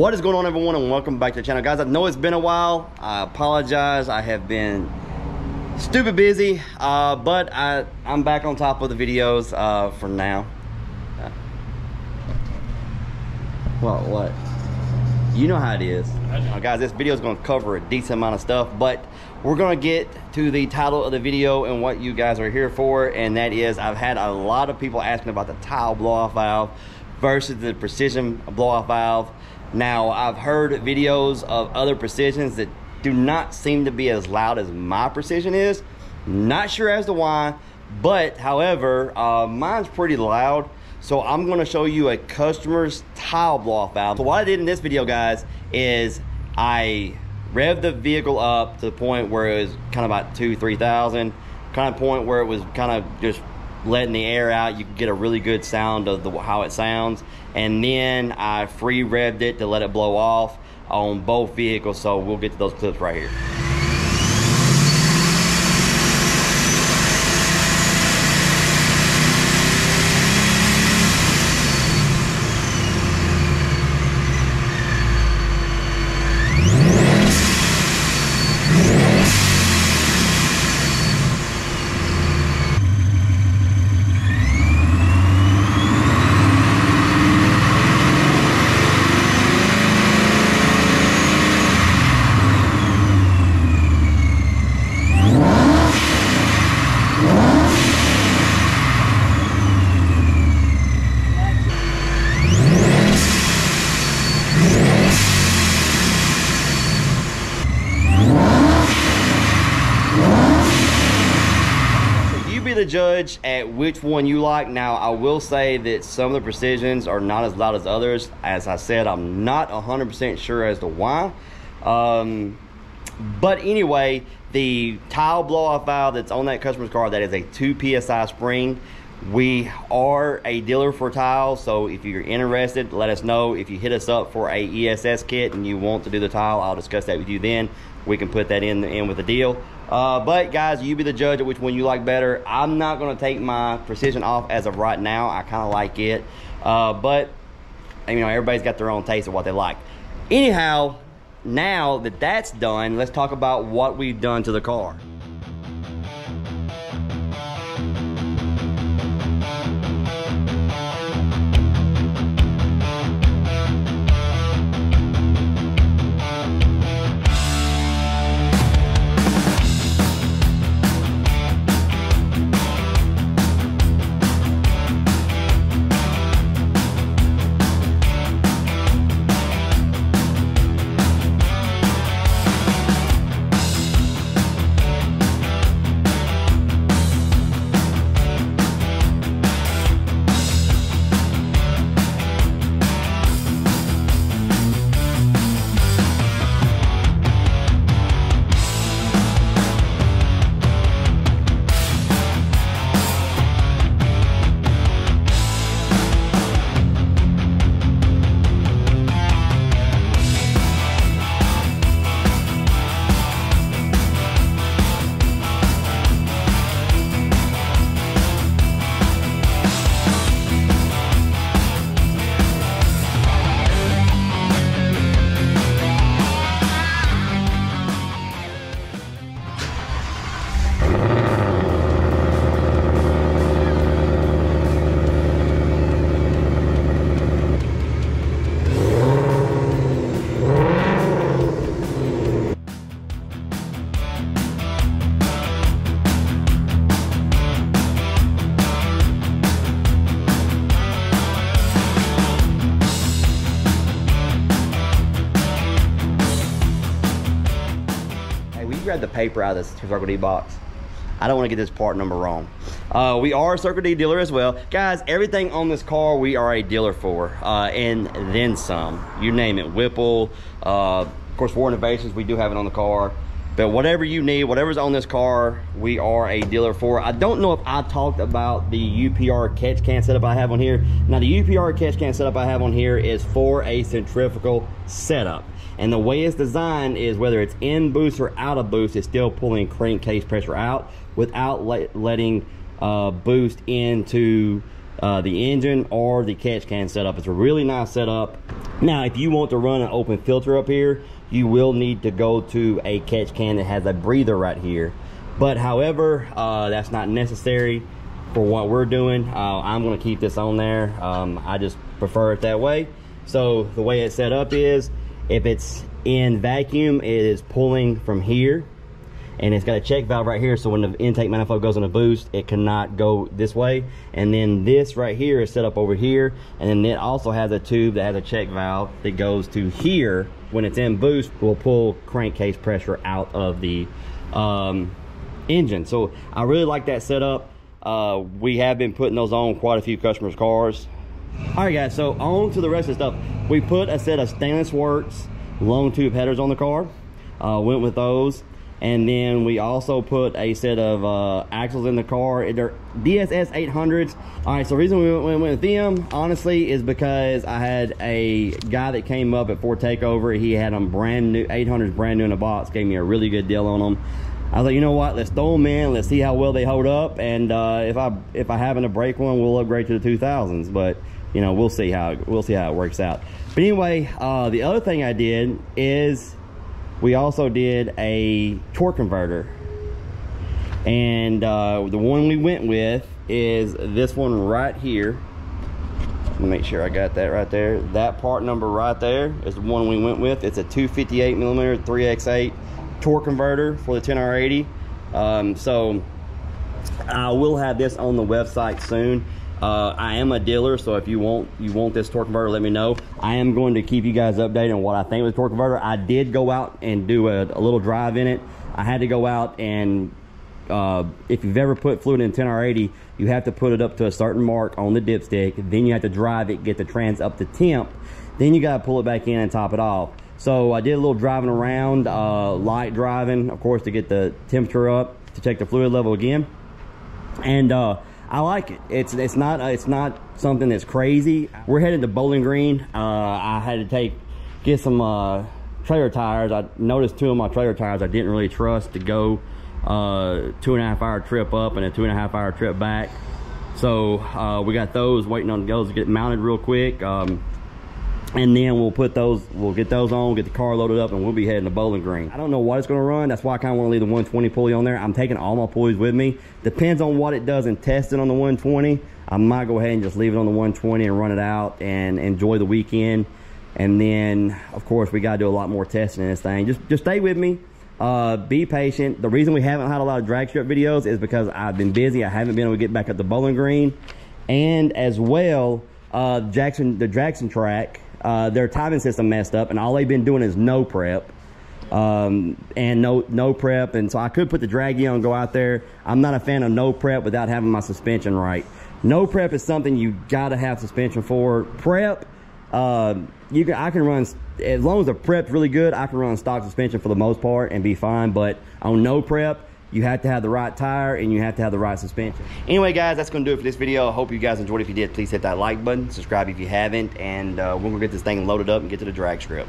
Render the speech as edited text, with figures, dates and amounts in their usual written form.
What is going on, everyone, and welcome back to the channel, guys. I know it's been a while. I apologize. I have been stupid busy, but I'm back on top of the videos for now. What? You know how it is. Guys, this video is going to cover a decent amount of stuff, but we're going to get to the title of the video and what you guys are here for, and that is I've had a lot of people asking about the TIAL blow-off valve versus the precision blow-off valve. Now, I've heard videos of other precisions that do not seem to be as loud as my precision is. Not sure as to why, but however, mine's pretty loud. So I'm going to show you a customer's TIAL blow-off valve. So what I did in this video, guys, is I revved the vehicle up to the point where it was kind of about 2,000-3,000, kind of point where it was kind of just letting the air out. You can get a really good sound of how it sounds, and then I free revved it to let it blow off on both vehicles. So we'll get to those clips right here. The judge at which one you like. Now, I will say that some of the precisions are not as loud as others. As I said, I'm not 100% sure as to why, but anyway, the TIAL blow-off valve that's on that customer's car, that is a 2 psi spring. We are a dealer for TIAL, so if you're interested, let us know. If you hit us up for a ESS kit and you want to do the TIAL, I'll discuss that with you then. We can put that in with the deal. But guys, you be the judge of which one you like better. I'm not going to take my precision off as of right now. I kind of like it, but you know, everybody's got their own taste of what they like. Anyhow, now that that's done, let's talk about what we've done to the car. Grab the paper out of this Circle D box. I don't want to get this part number wrong. We are a Circle D dealer as well, guys. Everything on this car we are a dealer for, and then some. You name it. Whipple, of course, for innovations, we do have it on the car. But whatever you need, whatever's on this car, we are a dealer for. I don't know if I talked about the UPR catch can setup I have on here. Now, the UPR catch can setup I have on here is for a centrifugal setup. And the way it's designed is whether it's in boost or out of boost, it's still pulling crankcase pressure out without letting boost into the engine or the catch can setup. It's a really nice setup. Now, if you want to run an open filter up here, you will need to go to a catch can that has a breather right here. But however, that's not necessary for what we're doing. I'm going to keep this on there. I just prefer it that way. So the way it's set up is, if it's in vacuum, it is pulling from here, and it's got a check valve right here, so when the intake manifold goes on a boost, it cannot go this way. And then this right here is set up over here, and then it also has a tube that has a check valve that goes to here. When it's in boost, will pull crankcase pressure out of the engine. So I really like that setup. We have been putting those on quite a few customers' cars. All right, guys, so on to the rest of the stuff. We put a set of Stainless Works long tube headers on the car, went with those. And then we also put a set of axles in the car. They're DSS 800s. All right, so the reason we went with them, honestly, is because I had a guy that came up at Ford Takeover. He had them brand new, 800s brand new in a box, gave me a really good deal on them. I was like, you know what, let's throw them in, let's see how well they hold up, and if I happen to break one, we'll upgrade to the 2000s. But you know, we'll see how it works out. But anyway, the other thing I did is we also did a torque converter, and the one we went with is this one right here. Let me make sure I got that right there. That part number right there is the one we went with. It's a 258 millimeter 3x8 torque converter for the 10R80. So I will have this on the website soon. I am a dealer, so if you want this torque converter, let me know. I am going to keep you guys updated on what I think of the torque converter. I did go out and do a little drive in it. I had to go out and if you've ever put fluid in 10R80, you have to put it up to a certain mark on the dipstick. Then you have to drive it, get the trans up to temp. Then you got to pull it back in and top it off. So I did a little driving around, light driving, of course, to get the temperature up, to check the fluid level again. And I like it. It's not something that's crazy. We're headed to Bowling Green. I had to get some trailer tires. I noticed two of my trailer tires I didn't really trust to go 2.5 hour trip up and a 2.5 hour trip back. So we got those waiting on those to get mounted real quick. And then we'll get those on, get the car loaded up, and we'll be heading to Bowling Green. I don't know what it's going to run. That's why I kind of want to leave the 120 pulley on there. I'm taking all my pulleys with me. Depends on what it does in testing on the 120. I might go ahead and just leave it on the 120 and run it out and enjoy the weekend. And then, of course, we got to do a lot more testing in this thing. Just stay with me. Be patient. The reason we haven't had a lot of drag strip videos is because I've been busy. I haven't been able to get back up to Bowling Green. And as well, the Jackson track, their timing system messed up, and all they've been doing is no prep, and no prep. And so I could put the draggy on and go out there. I'm not a fan of no prep without having my suspension right. No prep is something you gotta have suspension for. Prep, I can run, as long as the prep's really good, I can run stock suspension for the most part and be fine. But on no prep, you have to have the right tire and you have to have the right suspension. Anyway, guys, that's going to do it for this video. I hope you guys enjoyed. If you did, please hit that like button, subscribe if you haven't, and we're going to get this thing loaded up and get to the drag strip.